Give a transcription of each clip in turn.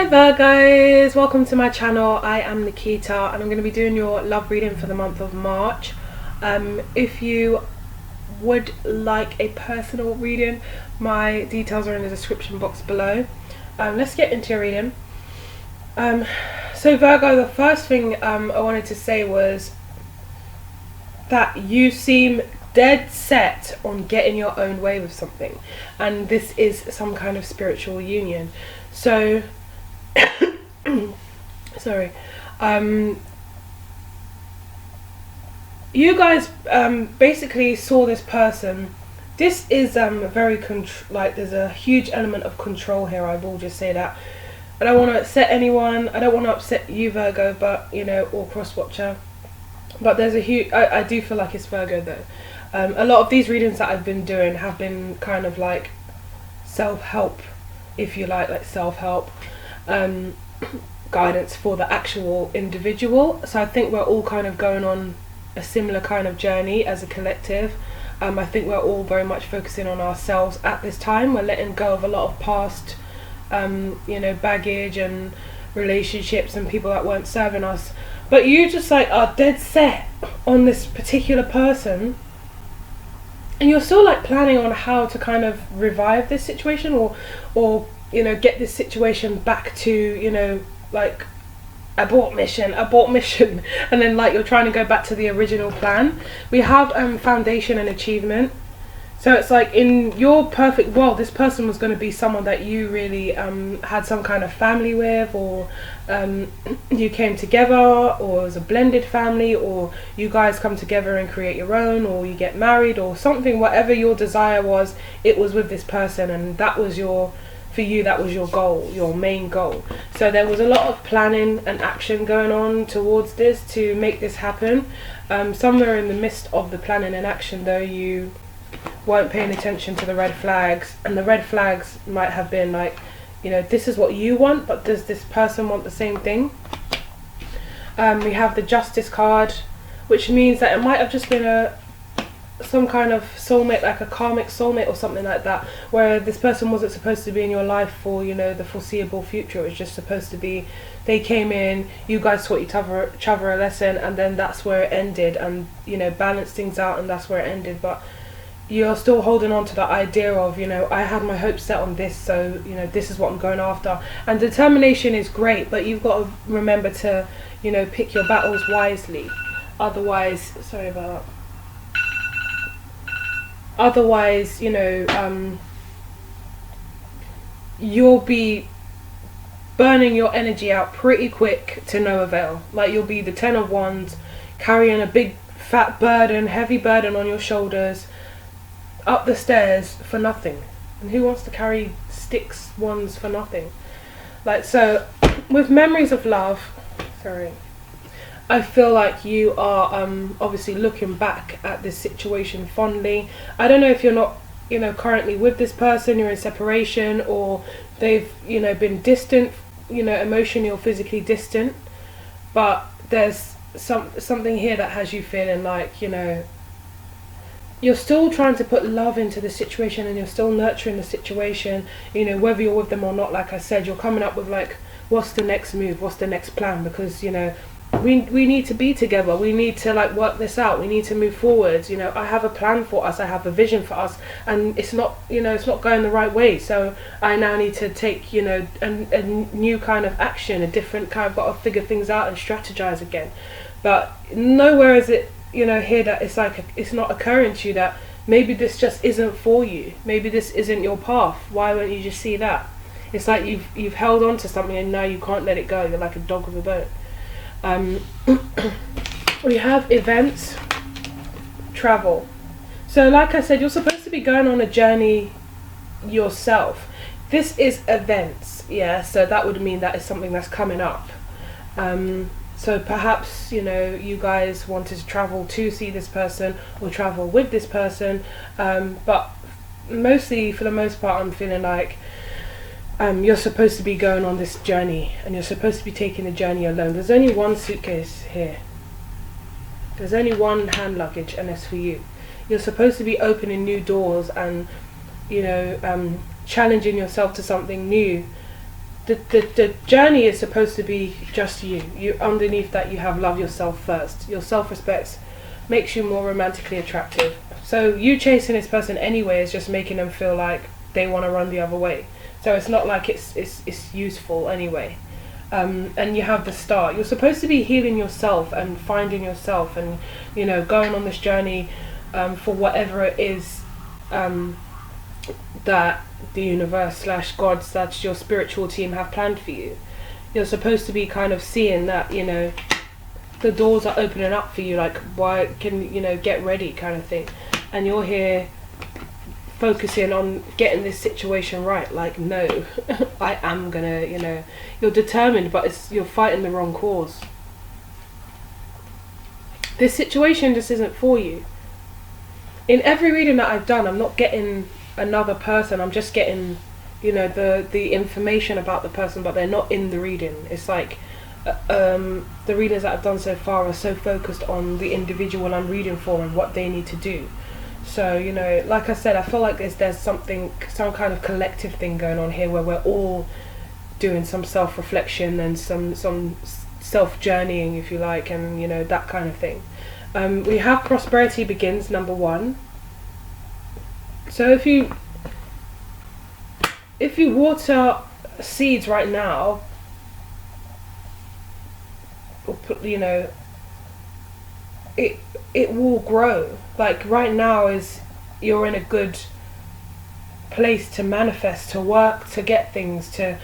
Hi Virgos, welcome to my channel. I am Nikita and I'm going to be doing your love reading for the month of March. If you would like a personal reading, my details are in the description box below. Let's get into your reading. So Virgo, the first thing I wanted to say was that you seem dead set on getting your own way with something, and this is some kind of spiritual union. So sorry, you guys basically saw this person. This is very there's a huge element of control here. I will just say that. I don't want to upset anyone. I don't want to upset you, Virgo, but or cross watcher. But there's a huge. I do feel like it's Virgo though. A lot of these readings that I've been doing have been kind of like self-help, if you like self-help guidance for the actual individual. So I think we're all kind of going on a similar kind of journey as a collective. I think we're all very much focusing on ourselves at this time. We're letting go of a lot of past baggage and relationships and people that weren't serving us, but you just are dead set on this particular person, and you're still planning on how to kind of revive this situation or get this situation back to abort mission and then you're trying to go back to the original plan. We have foundation and achievement. So it's in your perfect world, this person was going to be someone that you really had some kind of family with, or you came together, or it was a blended family, or you guys come together and create your own, or you get married or something. Whatever your desire was, it was with this person, and that was for you, that was your goal, your main goal. So there was a lot of planning and action going on towards this to make this happen. Somewhere in the midst of the planning and action though, you weren't paying attention to the red flags, and the red flags might have been this is what you want, but does this person want the same thing? We have the Justice card, which means that it might have just been some kind of soulmate, like a karmic soulmate or something like that, where this person wasn't supposed to be in your life for the foreseeable future. It was just supposed to be, they came in, you guys taught each other a lesson, and then that's where it ended, and balanced things out, and that's where it ended. But you're still holding on to the idea of I had my hopes set on this, so this is what I'm going after. And determination is great, but you've got to remember to pick your battles wisely. Otherwise, sorry about that. Otherwise, you'll be burning your energy out pretty quick to no avail. You'll be the 10 of Wands, carrying a big fat burden, heavy burden on your shoulders, up the stairs for nothing. And who wants to carry wands for nothing? So with memories of love, sorry, I feel like you are obviously looking back at this situation fondly. I don't know if you're not currently with this person, you're in separation, or they've been distant, emotionally or physically distant, but there's something here that has you feeling you're still trying to put love into the situation, and you're still nurturing the situation, whether you're with them or not. Like I said, you're coming up with what's the next move, what's the next plan, because we need to be together, we need to work this out, we need to move forwards. I have a plan for us, I have a vision for us, and it's not it's not going the right way, so I now need to take a new kind of action, a different kind. I've got to figure things out and strategize again. But nowhere is it here that it's not occurring to you that maybe this just isn't for you, maybe this isn't your path. Why won't you just see that? It's you've held on to something and now you can't let it go. You're like a dog with a bone. We have events, travel. So like I said, you're supposed to be going on a journey yourself. This is events, yeah, so that would mean that it's something that's coming up. So perhaps you guys wanted to travel to see this person or travel with this person, but mostly, for the most part, I'm feeling you're supposed to be going on this journey, and you're supposed to be taking the journey alone. There's only one suitcase here, there's only one hand luggage, and it's for you. You're supposed to be opening new doors and challenging yourself to something new the journey is supposed to be just you. Underneath that you have love yourself first. Your self-respect makes you more romantically attractive. So you chasing this person anyway is just making them feel like they want to run the other way. So it's not like it's useful anyway. And you have the start. You're supposed to be healing yourself and finding yourself, and going on this journey for whatever it is that the universe / God / your spiritual team have planned for you. You're supposed to be kind of seeing that the doors are opening up for you, like, why can get ready kind of thing. And you're here focusing on getting this situation right. Like, no, I am gonna, you're determined, but you're fighting the wrong cause. This situation just isn't for you. In every reading that I've done, I'm not getting another person. I'm just getting, the information about the person, but they're not in the reading. It's like the readings that I've done so far are so focused on the individual I'm reading for and what they need to do. So, like I said, I feel like there's some kind of collective thing going on here where we're all doing some self-reflection and some self-journeying, if you like, and, that kind of thing. We have prosperity begins, number 1. So if you water seeds right now, or put, it will grow. Like, right now you're in a good place to manifest, to work, to get things, to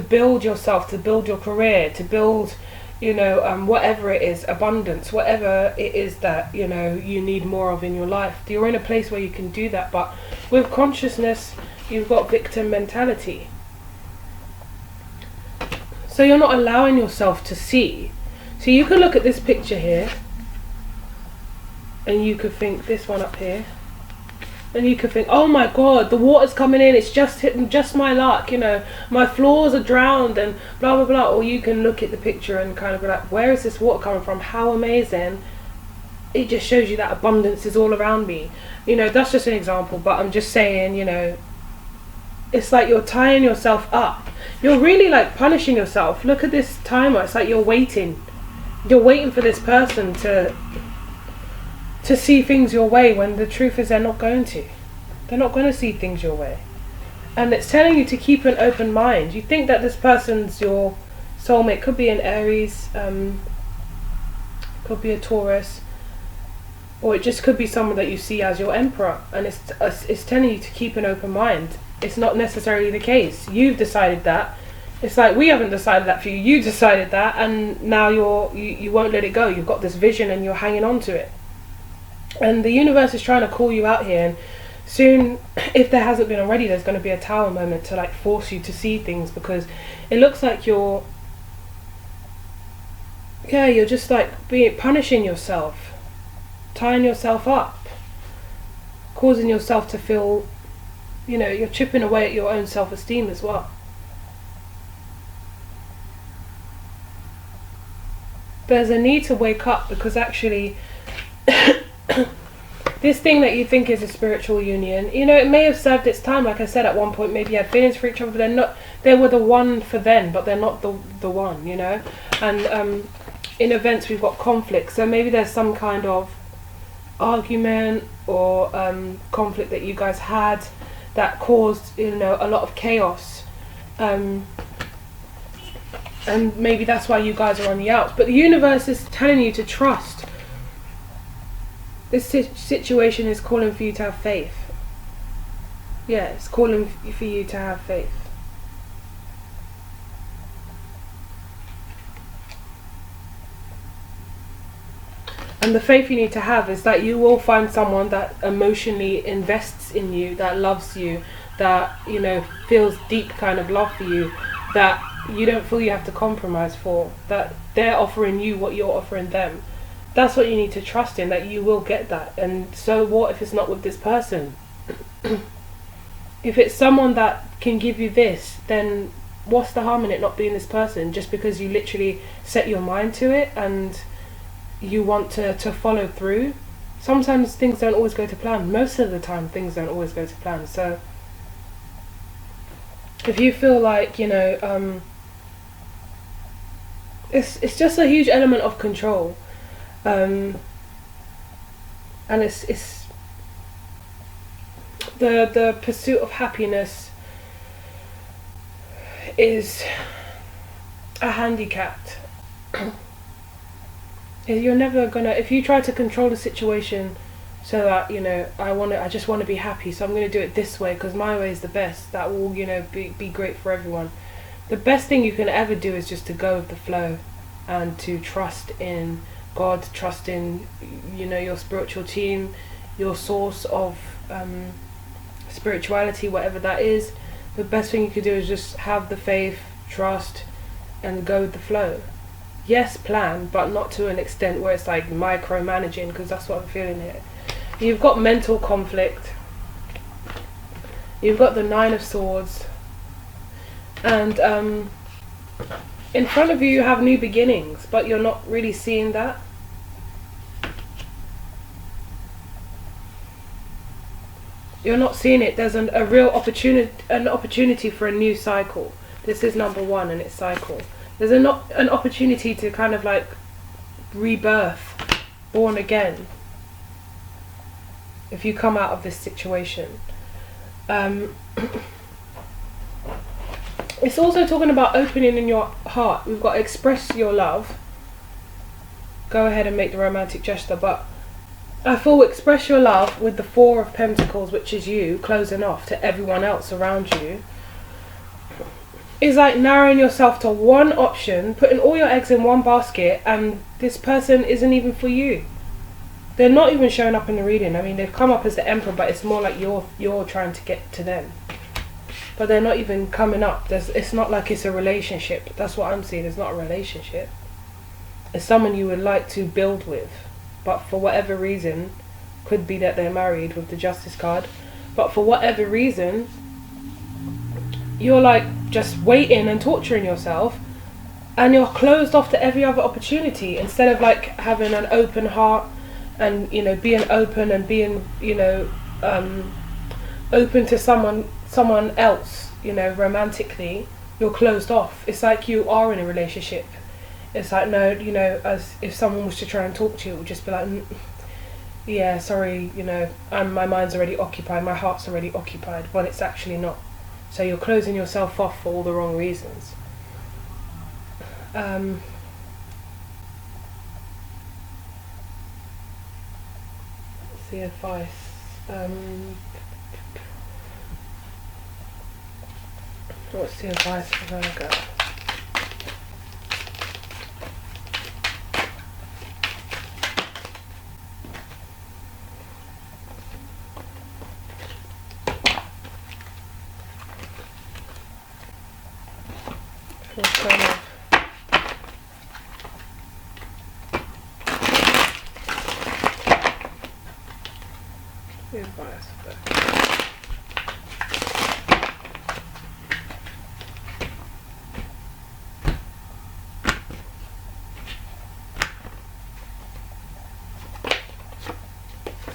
build yourself, to build your career, to build whatever it is, abundance, whatever it is that you need more of in your life. You're in a place where you can do that, but with consciousness you've got victim mentality, so you're not allowing yourself to see. So you can look at this picture here and you could think, this one up here, and you could think, oh my god, the water's coming in, it's just hitting, just my luck, my floors are drowned and blah blah blah. Or you can look at the picture and kind of be like, where is this water coming from? How amazing. It just shows you that abundance is all around me. That's just an example, but I'm just saying, it's like you're tying yourself up. You're really like punishing yourself. Look at this timer. It's like you're waiting for this person to see things your way, when the truth is they're not going to see things your way. And it's telling you to keep an open mind. You think that this person's your soulmate, could be an Aries, could be a Taurus, or it just could be someone that you see as your emperor, and it's telling you to keep an open mind. It's not necessarily the case. You've decided that. It's like, we haven't decided that for you. You decided that, and now you won't let it go. You've got this vision and you're hanging on to it. And the universe is trying to call you out here, and soon, if there hasn't been already, there's going to be a tower moment to like force you to see things, because it looks like you're just like punishing yourself, tying yourself up, causing yourself to feel, you're chipping away at your own self-esteem as well. There's a need to wake up, because actually this thing that you think is a spiritual union, it may have served its time. Like I said, at one point maybe you had feelings for each other, but they were the one for then, but they're not the one, and in events we've got conflict, so maybe there's some kind of argument or conflict that you guys had that caused a lot of chaos, and maybe that's why you guys are on the outs. But the universe is telling you to trust. This situation is calling for you to have faith. Yeah, it's calling for you to have faith. And the faith you need to have is that you will find someone that emotionally invests in you, that loves you, that feels deep kind of love for you, that you don't feel you have to compromise for, that they're offering you what you're offering them. That's what you need to trust in, that you will get that. And so what if it's not with this person? If it's someone that can give you this, then what's the harm in it not being this person, just because you literally set your mind to it and you want to follow through? Sometimes things don't always go to plan. Most of the time things don't always go to plan. So if you feel like, it's just a huge element of control, and it's the pursuit of happiness is a handicap. You're never gonna, if you try to control the situation so that, I just want to be happy, so I'm going to do it this way because my way is the best, that will, be great for everyone. The best thing you can ever do is just to go with the flow and to trust in God, trust in, your spiritual team, your source of spirituality, whatever that is. The best thing you could do is just have the faith, trust, and go with the flow. Yes, plan, but not to an extent where it's like micromanaging, because that's what I'm feeling here. You've got mental conflict. You've got the 9 of Swords. And in front of you, you have new beginnings, but you're not really seeing that. You're not seeing it. There's a real opportunity for a new cycle. This is number 1 and it's cycle. There's an opportunity to kind of like rebirth, born again, if you come out of this situation. It's also talking about opening in your heart. We've got to express your love. Go ahead and make the romantic gesture, but I feel express your love with the 4 of Pentacles, which is you closing off to everyone else around you. Is like narrowing yourself to one option, putting all your eggs in one basket, and this person isn't even for you. They're not even showing up in the reading. I mean, they've come up as the Emperor, but it's more like you're trying to get to them. But they're not even coming up. It's not like it's a relationship. That's what I'm seeing. It's not a relationship. It's someone you would like to build with, but for whatever reason, could be that they're married with the Justice card, but for whatever reason, you're like just waiting and torturing yourself, and you're closed off to every other opportunity instead of like having an open heart and being open and being open to someone else, romantically. You're closed off. It's like you are in a relationship. It's like, no, as if someone was to try and talk to you, it would just be like, yeah, sorry, my mind's already occupied, my heart's already occupied, but it's actually not. So you're closing yourself off for all the wrong reasons. What's the advice? What's the advice for Virgo?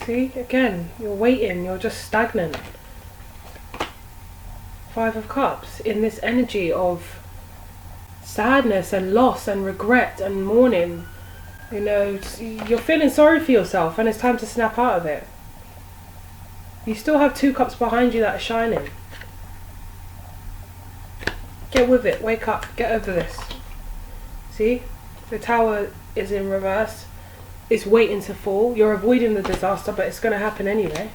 See, again, you're waiting, you're just stagnant. 5 of Cups, in this energy of sadness and loss and regret and mourning. You're feeling sorry for yourself, and it's time to snap out of it. You still have 2 cups behind you that are shining. Get with it, wake up, get over this. See, the Tower is in reverse. It's waiting to fall. You're avoiding the disaster, but it's going to happen anyway.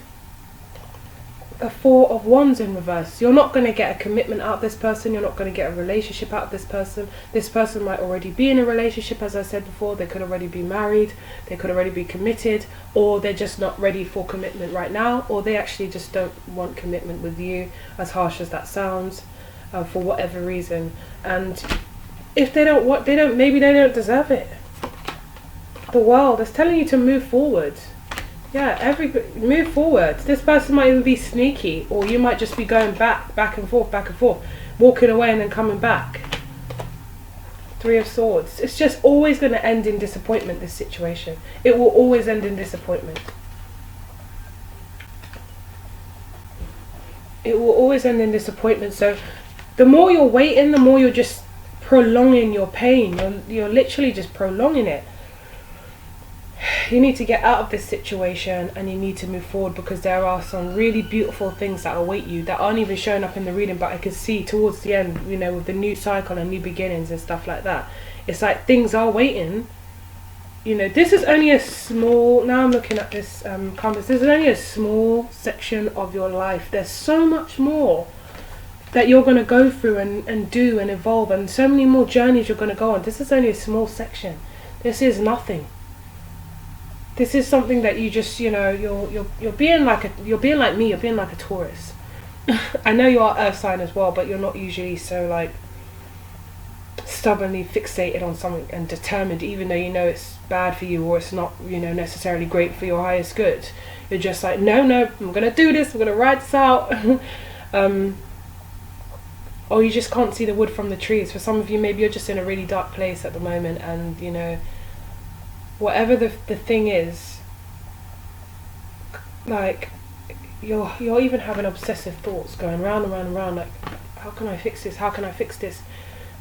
A 4 of Wands in reverse. You're not going to get a commitment out of this person. You're not going to get a relationship out of this person. This person might already be in a relationship, as I said before. They could already be married. They could already be committed. Or they're just not ready for commitment right now. Or they actually just don't want commitment with you, as harsh as that sounds, for whatever reason. And if they don't want, maybe they don't deserve it. The world is telling you to move forward. Yeah, move forward. This person might even be sneaky, or you might just be going back and forth, walking away and then coming back. 3 of Swords. It's just always going to end in disappointment, this situation. It will always end in disappointment. It will always end in disappointment. So the more you're waiting, the more you're just prolonging your pain. You're literally just prolonging it. You need to get out of this situation and you need to move forward, because there are some really beautiful things that await you that aren't even showing up in the reading, but I can see towards the end, you know, with the new cycle and new beginnings and stuff like that. It's like things are waiting. You know, this is only a small, now I'm looking at this compass, this is only a small section of your life. There's so much more that you're going to go through and do and evolve, and so many more journeys you're going to go on. This is only a small section. This is nothing. This is something that you just, you know, you're being like me, you're being like a Taurus. I know you are earth sign as well, but you're not usually so like stubbornly fixated on something and determined, even though you know it's bad for you or it's not, you know, necessarily great for your highest good. You're just like, no, I'm gonna do this, I'm gonna ride this out. Or you just can't see the wood from the trees. For some of you, maybe you're just in a really dark place at the moment, and you know, whatever the thing is, like you're even having obsessive thoughts going round and round and round, like, how can I fix this, how can I fix this?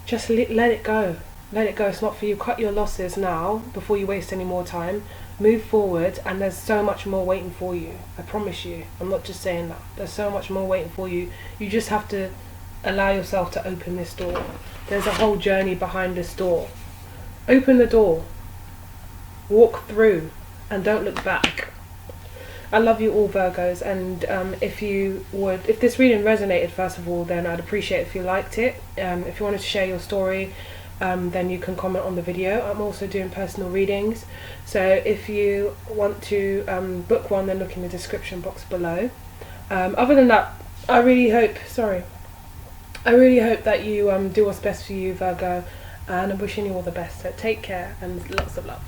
Just let it go. Let it go. It's not for you. Cut your losses now before you waste any more time. Move forward, and there's so much more waiting for you. I promise you. I'm not just saying that. There's so much more waiting for you. You just have to allow yourself to open this door. There's a whole journey behind this door. Open the door. Walk through and don't look back. I love you all, Virgos, and if this reading resonated, first of all, then I'd appreciate if you liked it. If you wanted to share your story, then you can comment on the video. I'm also doing personal readings, so if you want to book one, then look in the description box below. Other than that, I really hope that you do what's best for you, Virgo, and I'm wishing you all the best. So take care and lots of love.